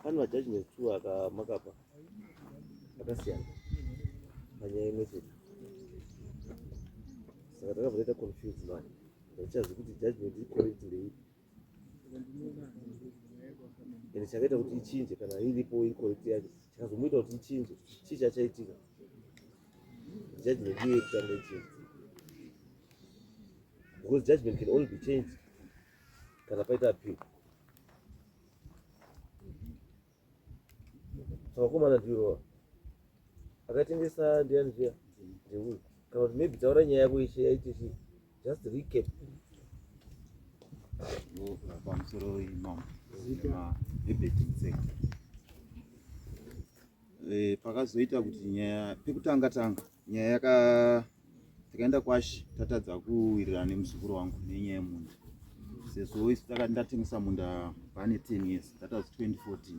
Panwa judgment tu akamakapa akasiyana panyaya imwe saka takabva confused mani ndachazi kuti judgment icorrect ndeipi ende chakaita kuti ichinje kana iripo icorrect yacho chikazomuita kuti ichinje chii chachaitika judgment iye kutanga ichinje because judgment can only be changed kana paita appeal. Sakakomana ndiwo akatengesa ndiani zviya ndeuyu kana kuti maybe taura nyaya yako ishe yaiti chii just recap pamusoro imam ebetting pakazoita kuti nyaya pekutanga nyaya takaenda kwashi tatadza kuwirirana nemuzukuru wangu nenyaya yemunda sezvo isi ndatengesa munda pane 10 years that was 2014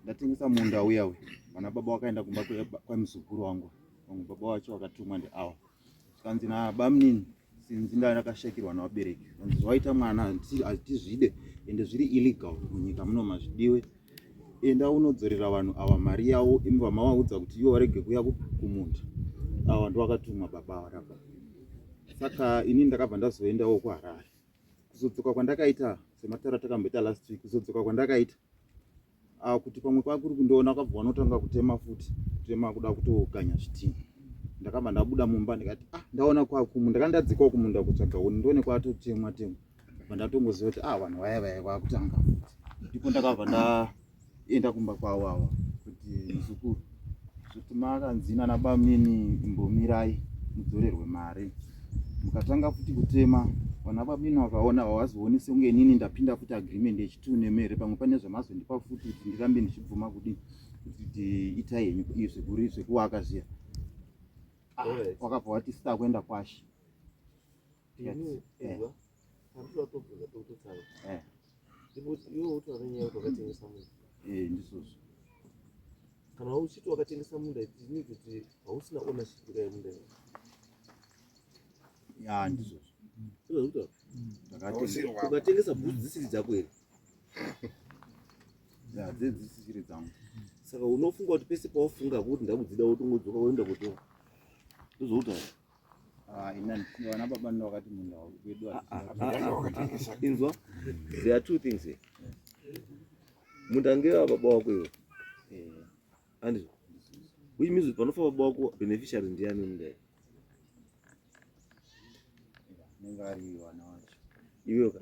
ndatengesa munda Ouya vana baba wakaenda kumba kwamuzukuru wangu vamwe baba wacho wakatumwa ndeawa zvikanzi nabamnini sinzi ndakashakirwa navabereki vanzi waita mwana hatizvide ende zviri illegal munyika muno mazvidiwe enda unodzorera vanhu ava mari yavo imva mavaudza kuti ivo varege kuya kumunda ava ndovakatumwa baba varapa saka ini ndakabva ndazoendawo kuHarare kuzodzoka kwandakaita sematara takamboita last week kuzodzoka kwandakaita kuti pamwe kwakuri kundoona kwabva vanotanga kutema futi kutema kuda kutoganya zvitinha ndakabva ndabuda mumba ndikati ndaona kwakumunda ndakandadzikawo kumunda kutsvaga huni ndione kwatotemwa vandatongoziva kuti vanhu vaya kwakutanga futi ndipo ndakabva ndaenda kumba kwavo ava kuti muzukuru zvoti makanzina nabamini imbomirai mudzorerwe mari mukatanga futi kutema vana babini vakaona vavazioni sekunge inini ndapinda futi agreement yechitu nemere pamwe pane zvamazondipa futi kuti ndirambe ndichibvuma kudi kuti itai henyu izvi zvekuwaka zviya wakabva wati sita kuenda kwashi ndizvozvo kana uchiti wakatengesa munda tini kuti hausina ownership yemunda ndizvozvo ukatengesa bhutsu dzisiri dzako here dzedzisiri dzangu saka unofunga kuti pese pawafunga kuti ndakudzida wotongodzoka woenda kutonga ndozouta vana baba ndo vakati munda wedu inzwa there are two things here munda ngewa baba wako iwe andizvo which means kuti panofa baba wako beneficiary ndiani munda nengari vana vacho iwewo ka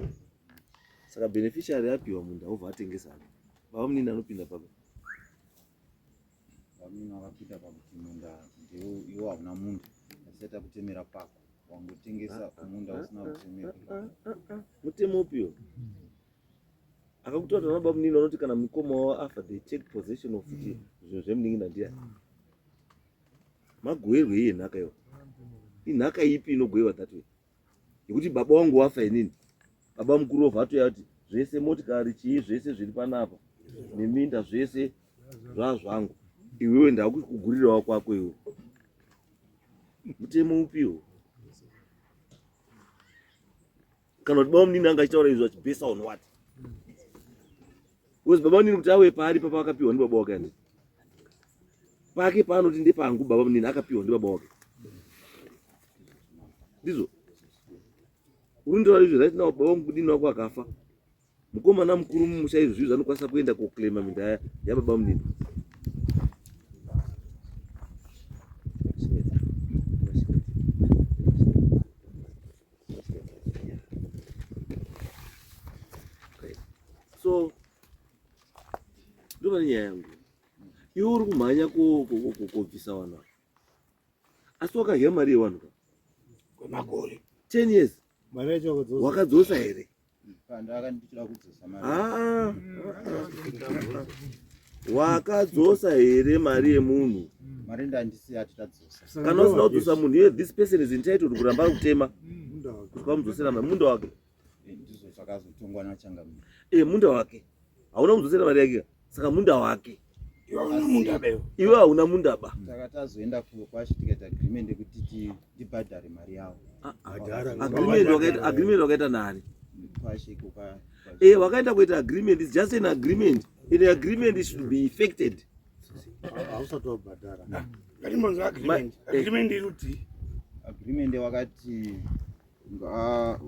saka beneficiary apiwa munda obva atengesa baba munini anopinda papa vamini vakapinda pakuti munda iwo havuna munda asati akutemera pako wangotengesa munda usina kutemera mutemo upiwo akakutora baba munini vanoti kana mukoma wavo afa they take possession of zvinhu zvemunin'ina ndiani magoverwe iye nhaka iwo inhaka ipi inogoverwa that way yekuti baba wangu wafa inini baba mukuru wobva atoya kuti zvese motikari chii zvese zviri panapa neminda zvese zvazvangu iwewe ndakukugurirawo kwako iwe mutemo upiwo kana kuti baba munini anga achitaura izvo achibesa on what because baba munini kuti awe pari papa akapiwa ndibaba wake andi pake paanoti ndepangu baba munini akapiwa ndibaba wake. Ndizvo urindora izvo zvaiti nawo baba wangu kudini wako akafa, mukomana mukuru mumusha izvozvi zvanokwanisa kuenda koklema minda yababa munini. So ndova nenyaya yangu, iwe uri kumhanya kobvisa vanhu ava, asi wakadya mari yevanhu kwemakore 10 years mari yacho wakadzosa here? Akanditira kudzosa mari. Wakadzosa here mari yemunhu? Mari ndandisi atitadzosa. Kana usina kudzosa munhu, this person is entitled kuramba kutema kuti pamudzosera mari. Munda wake ndizvo zvakazotongwa nachangamira. Munda wake hauna kudzosera mari yake, saka munda wake iwe hauna munda ba. Takatazoenda kwashi tikaita agreement yekuti ndibhadhare mari yavo. Agreement wakaita nani? Kwashi kuka wakaenda kuita agreement. It's just an agreement. In agreement it should be effected. hausatobhadhara ngatimbonzwa agreement iruti agreement wakati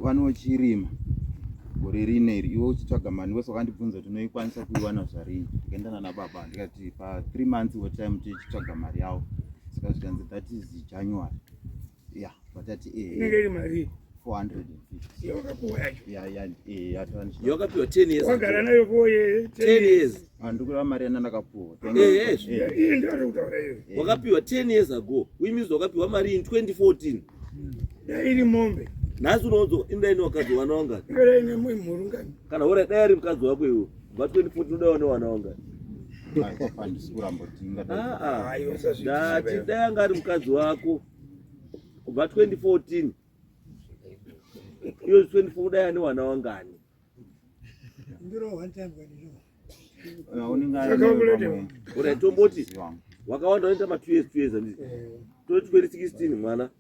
vanochirima gore rineri iwe uchitsvaga mani wese wakandibvunza kuti unoikwanisa kuiwana zvarini. Ndikaendana nababa ndikati pa 3 months wetime tichitsvaga mari yavo. Saka zvikanzi that is January. Yeah, vatati inenge iri mari 450 yawakapuwa yacho. Yawakapiwa 10 years. Wagara nayo koye 10 years. Handikura mari yana ndakapuwa. Iye ndiri kutaura iyo. Wakapiwa 10 years ago. Which wakapiwa mari in 2014. Iri mombe. Nhasi unozo indaini wakadzi wana wangani? Ngere ine murungani. Kana uri dai ari mukadzi wako iwe. Ba 2014 udawo ne wana wangani? Dati dai anga ari mukadzi wako kubva 2014 iyo 24 dai ane wana wangani? Ndiro one time kwani uri tomboti wakawanda unoita ma 2 years handiti 2016 mwana,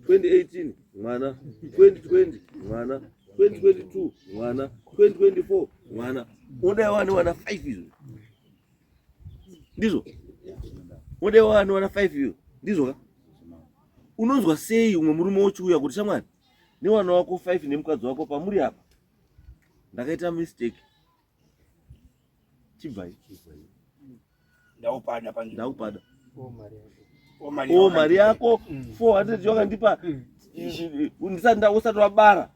2018 mwana, 2020 mwana, 2022 mwana, 2024 mwana. Unodai wana 5 izvo ndizvo? Unodai wana 5 izvo ndizvo ka? Unonzwa sei umwe murume uchiuya kuti shamwari newana wako 5 nemukadzi wako pamuri apa ndakaita mistake chibai ndaupada panje ndaupada mari yako 400 wakandipa usati wabara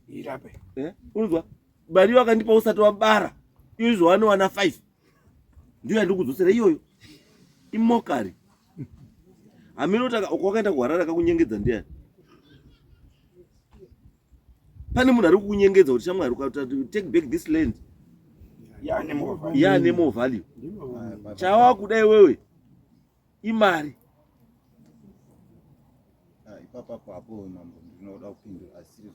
irape unonzwa mari wakandipa usati wabara izvo wana 5 ndiyo yandikudzosera iyoyo imokari. Aminotaka wakaenda kuharara kakunyengedza ndiani? Pane munhu ari kukunyengedza kuti shamwari ukati take back this land yaane more value. Chawa kudai wewe imari. Ipapa papo mambo ndinoda kupindura asiri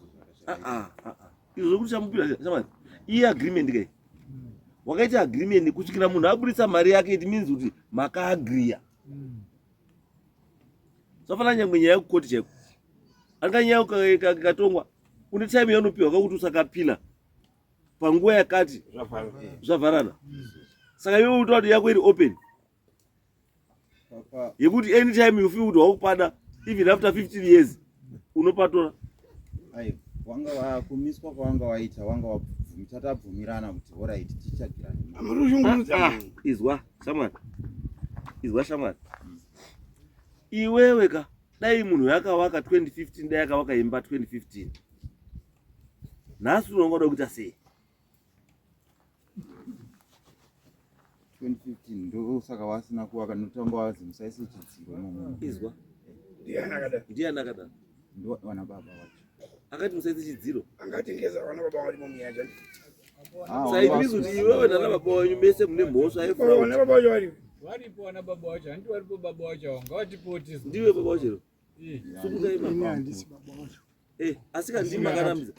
izvo zvokuti chamupira shamwari iye agreement kai wakaita agreement kusvikira munhu aburitsa mari yake, it means kuti makaagriya. Safana nyangwe nyaya yekukoti chaiko anga nyaya ikatongwa une time yaunopiwa kakuti usakapila panguva yakati zvavharana. Saka iwe unotaura kuti yako iri open yekuti anytime you feel kuti wakupada even after 15 years unopatora. Wanga wakumiswa kwawanga waita wanga tatabvumirana kuti alright tichagirana. Izwa shamwari, izwa shamwari, iwewe ka dai munhu yakawaka 2015 dai yakawaka imba 2015 nhasi unongoda kuita sei? 2015 ndo saka wasina kuwaka notanga wazimusaisi chidziro imomo. Izwa ndiani akadaro? Ndo wana baba wacho akati musaisi chidziro akatengesa wana baba wali mumiyanja. Saizvi kuti iwewe nana baba wanyu mese mune mhosva yefraud. Wana baba wacho wali varipo wana baba wacho, handiti varipo baba wacho wanga watipoti. Ndiwe baba wacho asi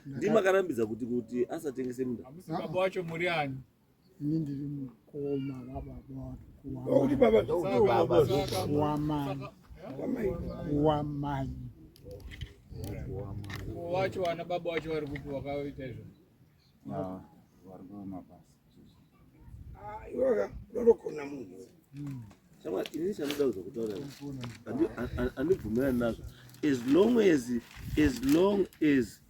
ndimakarambidza kuti asatengese munda. Hamusi baba wacho muri ani? Ini ndiri mukoma wababa kuti baba wamai wacho wana baba wacho vari kupi wakaita izvo? Warikuwa mabasa. iwaka unotogona munhu Chama inini chanoda kuzokutaura andibvumirani nazvo. As long as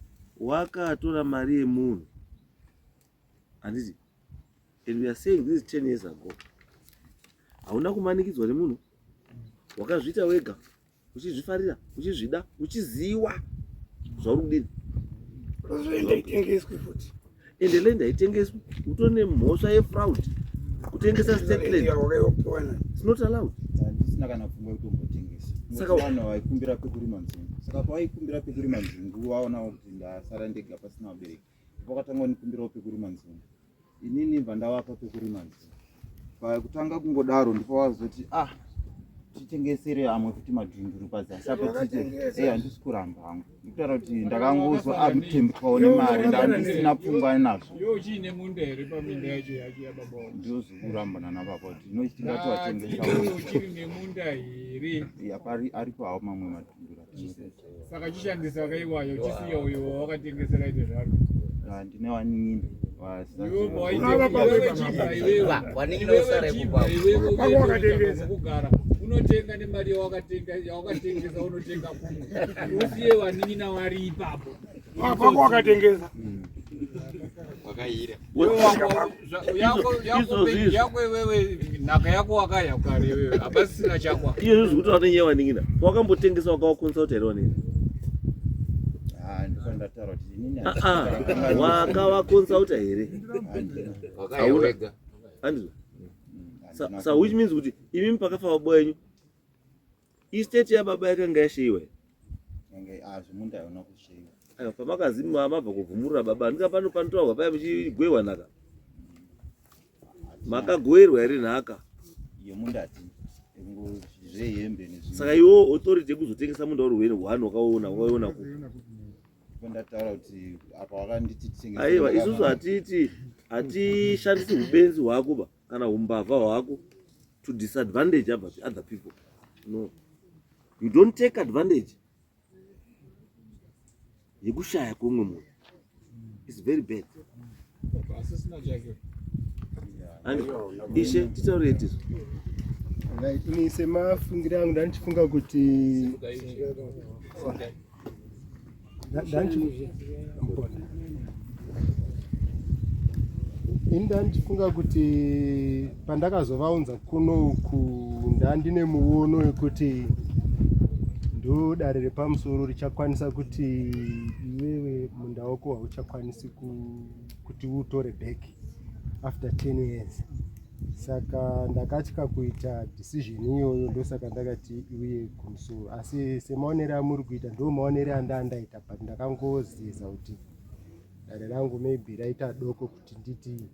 wakatora mari yemunhu, handiti, and we are saying this 10 years ago, hauna kumanikidzwa nemunhu, wakazviita wega, uchizvifarira, uchizvida, uchiziva zvauri kudini. Itengeswe futi. Ende land haitengeswi, utori nemhosva yefraud. Kutengesa state land, it's not allowed. Handisina kana pfungwa yekutombotengesa. Saka vanhu vaikumbira pekurima nzungu. Saka pawaikumbira pekurima nzungu waonawo kuti ndasara ndega pasina vabereki. Pakatanga kunikumbirawo pekurima nzungu. Inini bva ndavapa pekurima nzungu. Pakutanga kungodaro ndipo wazoti titengesere amwe kuti madhunduru padzasi apo tite handisi kuramba hangu. Ndikutaura kuti ndakangozwa amutembukawo nemari ndandisina pfungwa nazvo. Yo chine munda here paminda yacho yababa. Ndiozokurambana nababa kuti inochitingati watengesa. Yo chiri nemunda here. Aripo hawo mamwe madhunduru. Saka chishandisa wakaiwayo chisiya uyo wakatengesera ite zvaro. Ndine wanin'ina. Kugara unotenga nemari yawakatengesa unotenga kumwe usiye wanin'ina wari ipapo Kwako wakatengesa. wakaira yako wewe nhaka yako wakaya kare wewe hapasina chakwa iyo zvikuti wanenyaya wanin'ina wakambotengesa wakawakonsulta here wanin'ina wakavakonsulta here which means kuti imi pakafa baba wenyu estate yababa yakanga yashayiwa pamakazi mabva kuvhumurira baba ndika pano panotaurwa paya muchigwewa nhaka makagoverwa here nhaka saka iwo authority yekuzotengesa munda uri wene hwani wakaona aiwa isusu hatishandisi ubenzi hwako kana umbavha hwako to disadvantage other people. No, you don't take advantage yekushaya kwomwe munhu. It's very bad. Ishe titaure itizo. Ini semafungira angu ndandichifunga kuti ndandichifunga kuti pandakazovaunza kunoku ndandine muono wekuti ndodare repamusoro richakwanisa kuti iwewe munda wako hauchakwanisi kuti utore back after 10 years. Saka ndakatya kuita decision iyoyo, ndosaka ndakati iuye kumusoro. Asi semaonere amuri kuita ndo maonere andaita, but ndakangoziza kuti dare rangu maybe raita doko kuti nditi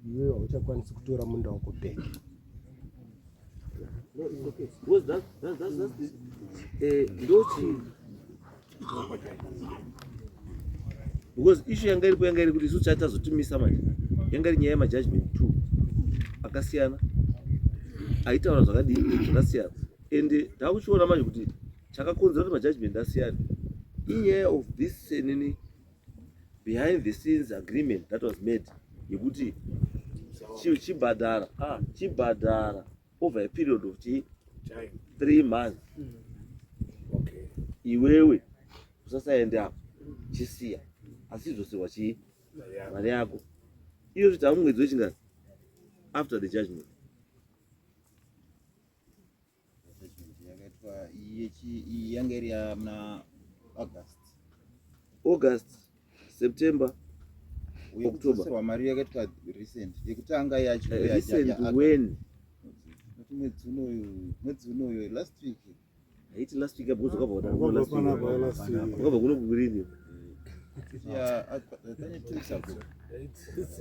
iwewe hauchakwanisi kutora munda wako back. No, it's okay. Because that's because issue yanga iri kuti isu chatazotimisa manje yanga iri nyaya yemajudgment 2 akasiyana aitaura zvakadii zvakasiyana, ende takuchiona manje kuti chakakonzera kuti majudgment asiyana inyaya of this behind the scenes agreement that was made yekuti chibhadhara over a period of 3 months. Okay. Iwewe usasaende apo chisiya asi zvosiwa mari yako iyo kuti hamumwedzi wechingani after the judgment. Yanga iri muna August, September, October. Mari yakaitwa recent yekutanga yacho recent when mwedzi unoyo last week. Haiti last week abuzwa kwabva last week. Kwabva kuno kurini.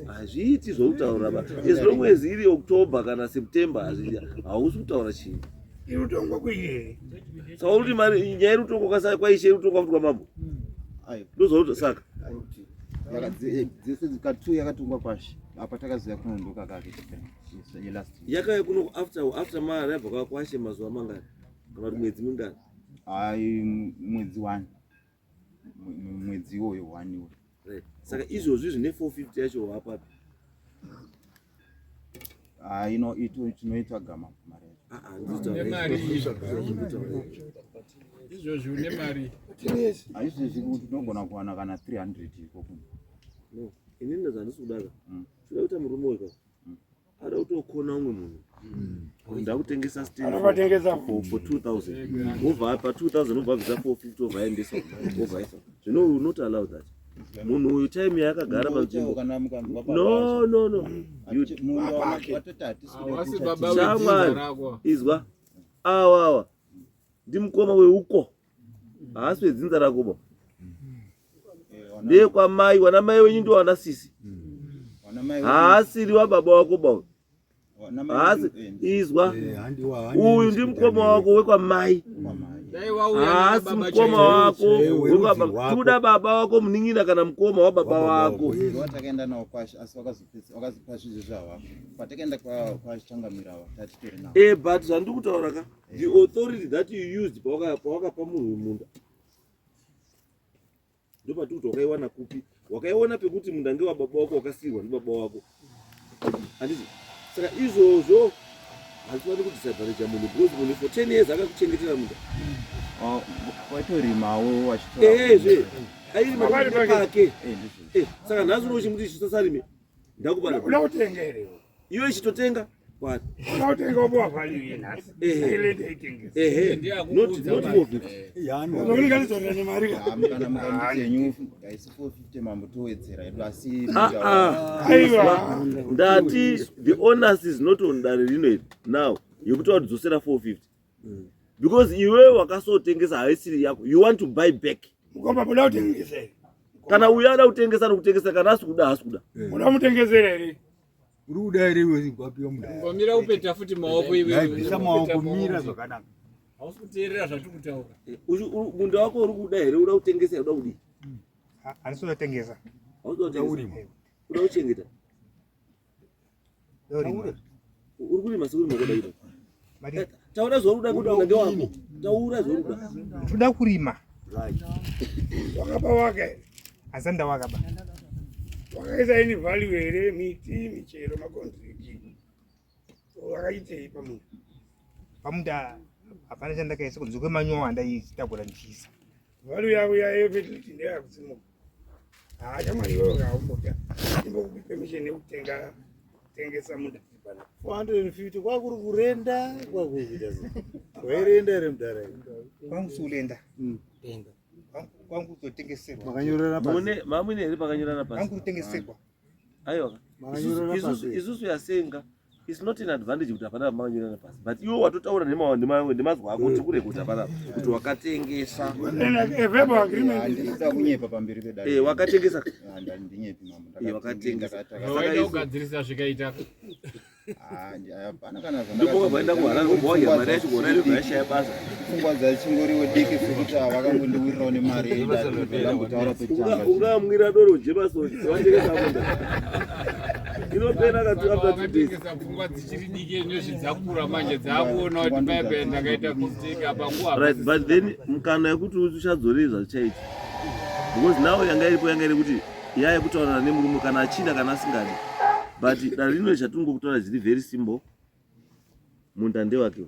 Hazviiti zvoutaura ba. As long as iri October kana September hausi kutaura chinhu. Irutongo kuye. Saka kuti mari nyaya irutongo kasa kwaishe irutongo mutwa mambo. Ndozvo saka. Dzese dzikatu yakatungwa pashi. Apa takaziya kunondoka kake last week. Yakauya kuno after mari yabva kwashe mazuva mangani? Kana mwedzi mingani? Mwedzi 1. Mwedzi iwoyo 1 iwo. Saka izvozvi zvine 450 yacho wapapi? ino tinoita gama mari izvozvo une mari haizvezvi kuti tinogona kuwana kana 300 iko inini zvandisi kudaka toda kuita murume weka ada kutokona umwe munhu ndakutengesa Anotengesa for 2000 over pa 2000 ubva bvisa 450 over endesa over isa zvino not allowed that munhu uyu time yakagara panzvimbo no shamwari izwa awa ndimukoma weuko haasi wedzinza rako ba ndiye kwamai wana mai wenyu ndiwo wana sisi haasiri wababa wako ba haasi izwa uyu ndimukoma wako wekwamai haasi mukoma wako wekwababa tuda baba wako muning'ina kana mukoma wababa wako watakaenda nawo kwashi asi wakazipa zvinhu zvavako patakaenda kwachangamira tatitori nawo but zvandiri kutaura ka the authority that you used pawakapa munhu munda ndopati kuti wakaiwana kupi wakaiona pekuti munda ngewababa wako wakasiyirwa ndibaba wako handiti saka izvozvo hazifani kudisabhareja munhu because munhu for 10 years akakuchengetera munda watorimawo wachitorazve airima pake saka nhasi unochimuti chisasarime ndakubana unautengerewo iwe chitotenga kwati unautenga obowa value yenhasi ilende itengesa not for it unolinganidzorera nemari kana mukanditenyu haisi 450 mambotowedzera edu asi aiwa ndati the owners is not on dare rino iri now yekuti wadzosera 450 because iwe wakasotengesa haisiri yako you want to buy back mukomba muda kutengesera kana uya ada kutengesa nokutengesa kana asi kuda muda mutengesera ere uri kuda ere iwe zigwapiwa mudaya ngomira upeta futi maoko iwe bisa maoko mira zvakanaka hausi kuteerera zvatiri kutaura munda wako uri kuda here uda kutengesa uda kudi handisi kutengesa uda kuchengeta uri kurima seuri makoda iro taura zvauri kuda kuti munda wako taura zvauri kuda toda kurima wakapa waka hazanda wakaba wakaisa ini value here miti michero makontriki wakaitei pamunda hapana chandakaisa kunze kwemanyowa andaitakura ndichiisa value yako yayo fertility ndeyakusimuka chamwari iwewe kaumboka imbokupi permission yekutengesa munda 450 kwakuri kurenda kwakuita wairenda ere mudara kwangu siulenda kwangu kutengeserwa makanyorana pasi mamwine here pakanyorana pasi kwangu kutengeserwa aiwa makanyorana pasi isusu yasenga is not an advantage kuti hapana makanyorana pasi but iwe watotaura nemazwa ako kuti kure kuti hapana kuti wakatengesa verbal agreement ndinoda kunyepa pamberi pedare wakatengesa ndinyepi mamu wakatengesa waida kugadzirisa zvikaita hapana kana ndopokabvaenda kuharare kubvawadya mari yacho kuona iri yashaya basa pfungwa dzachingoriwe diki sekuti vakangondiwirirawo nemari ndakutaura pechanga ungamwira doro jemasoni watengesa munda inopera kati after 2 days wakatengesa pfungwa dzichiri diki nezvidzakura manje dzakuona kuti baibai ndakaita mistake apa nguva right but then mukana yekuti uchadzoreri zvachaita because now yanga iripo yanga iri kuti yaya kutaurana nemurume kana achida kana asingadi but dare rino chatingokutaura zviri very simple munda ndewake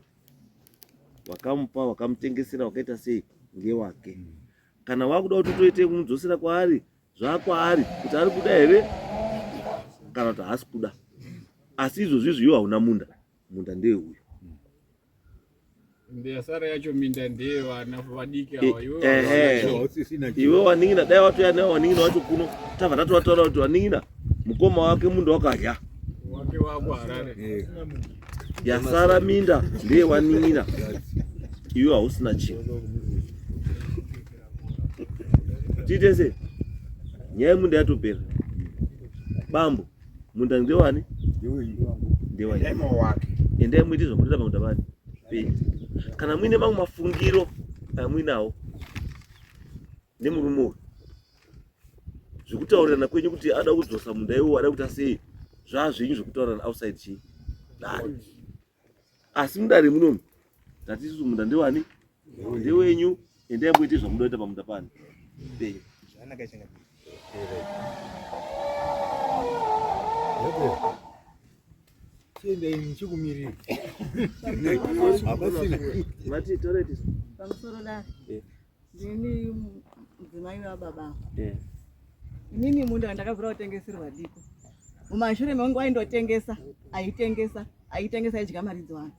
wakamupa wakamutengesera wakaita sei ngewake kana wakuda kuti utoite kumudzosera kwaari zvakwaari kuti ari kuda here kana kuti haasi kuda asi izvozvi iwe hauna munda ndeuyu ndeyasara yacho minda ndeye vana vadiki ava iwe waning'ina dai watoya nayo waning'ina wacho kuno tabva tatovataura kuti waning'ina mukoma wake munda wakadya wake wako harare yasara minda ndeye waning'ina iwe hausina chinhu tiite sei nyaya yemunda yatopera bambo munda ndewani ndewani endai muite zvamunoita pamunda pani pei kana muine mamwe mafungiro amuinawo nemurume uyu zvekutaurirana kwenyu kuti ada kudzosa munda iwo ada kuita sei zvazvenyu zvekutaurirana outside chii dare asi mudare munomu tati isusu munda ndewani ndewenyu endai muite zvamunoita pamunda pani pei chienda nichikumirira. Mati toreti. Pamusoro dare. Ndini mudzimai wababa. Inini munda ndakabvira kutengeserwa diko. Mumashure mangu aindotengesa, aitengesa idya mari dzwangu.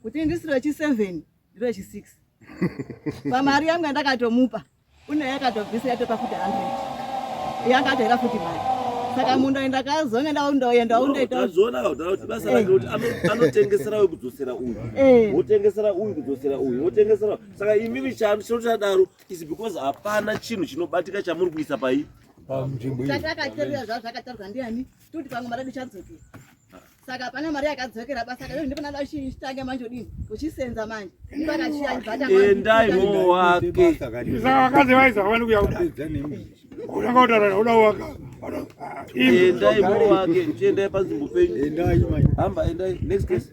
Kuti ndisiro chi7 ndiro chi6. Pamari yangu ndakatomupa. Une yakatobvisa yatopa futi 100. Yakatoera futi mari. Saka munda ndakazonga ndaundoenda undoita. Tazona kuti basa rake kuti anotengesera uyu kudzosera uyu. Wotengesera uyu kudzosera uyu. Wotengesera. Saka imimi chadaro is because hapana chinhu chinobatika chamuri kuisa pai. Takakateerera zvakatarwa ndiani? Tuti pamwe mari ndichadzokera. Saka pana mari yakadzokera basa rake ndipo nada chitange manje odini? Uchisenza manje. Ndipakachiya ibhata manje. Endai wake. Saka wakazi vaiza vanhu kuyauda. Unanga utarara uda waka. Endai wake. Chiendai panzvimbo penyu. Endai mai. Hamba endai. Next case.